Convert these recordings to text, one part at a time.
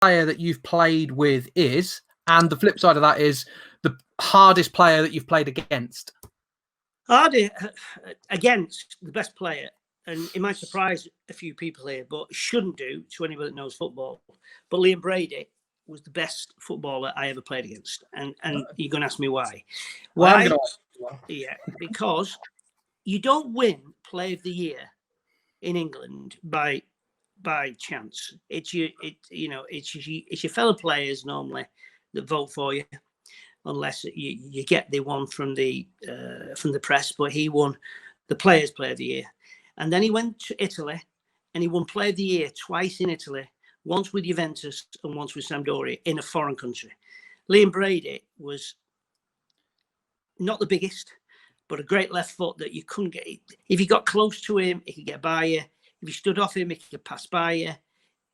player that you've played with is, and the flip side of that is the hardest player that you've played against. Against the best player, and it might surprise a few people here, but shouldn't do to anybody that knows football. But Liam Brady was the best footballer I ever played against, and you're going to ask me why? Why? Yeah, because you don't win Player of the Year in England by chance. It's your fellow players normally that vote for you, unless you get the one from the press. But he won the Players' Player of the Year, and then he went to Italy, and he won Player of the Year twice in Italy, once with Juventus and once with Sampdoria in a foreign country. Liam Brady was not the biggest, but a great left foot that you couldn't get. If you got close to him, he could get by you. If you stood off him, he could pass by you.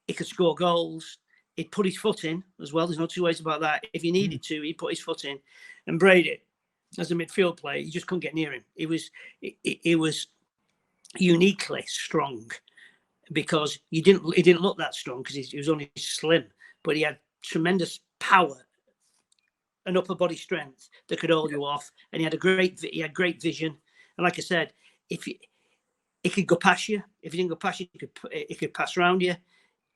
He could score goals. He'd put his foot in as well. There's no two ways about that. If he needed to, he'd put his foot in. And Brady, as a midfield player, you just couldn't get near him. He was uniquely strong, because he didn't look that strong because he was only slim, but he had tremendous power and upper body strength that could hold you off. And he had great vision. And like I said, he could go past you. If he didn't go past you, he could pass around you.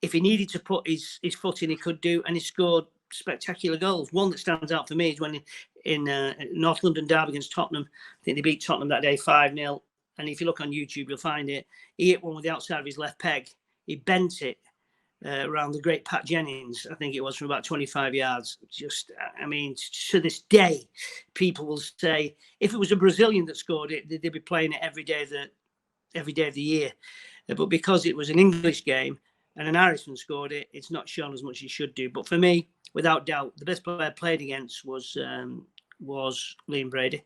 If he needed to put his foot in, he could do, and he scored spectacular goals. One that stands out for me is when in North London derby against Tottenham, I think they beat Tottenham that day 5-0. And if you look on YouTube, you'll find it. He hit one with the outside of his left peg. He bent it around the great Pat Jennings, I think it was, from about 25 yards. Just, I mean, to this day, people will say, if it was a Brazilian that scored it, they'd be playing it every day of the year. But because it was an English game and an Irishman scored it, it's not shown as much as it should do. But for me, without doubt, the best player I played against was Liam Brady.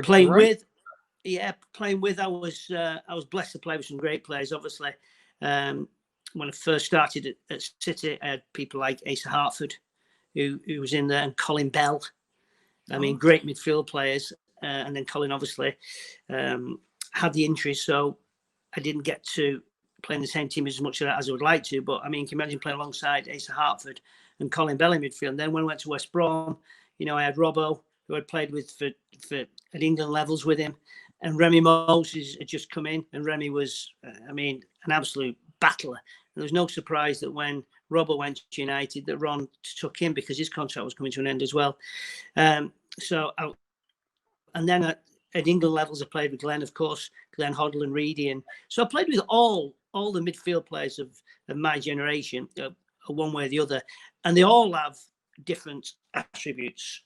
Playing with, I was blessed to play with some great players. Obviously, when I first started at City, I had people like Asa Hartford, who was in there, and Colin Bell. I mean, great midfield players. And then Colin obviously had the injury, so I didn't get to play in the same team as much as I would like to. But I mean, can you imagine playing alongside Asa Hartford and Colin Bell in midfield? And then when I went to West Brom, I had Robbo, who I'd played with for at England levels with him, and Remy Moses had just come in, and Remy was, an absolute battler. And there was no surprise that when Robbo went to United, that Ron took him, because his contract was coming to an end as well. And then at England levels, I played with Glenn, of course, Glenn Hoddle and Reedy. And so I played with all the midfield players of my generation, one way or the other. And they all have different attributes.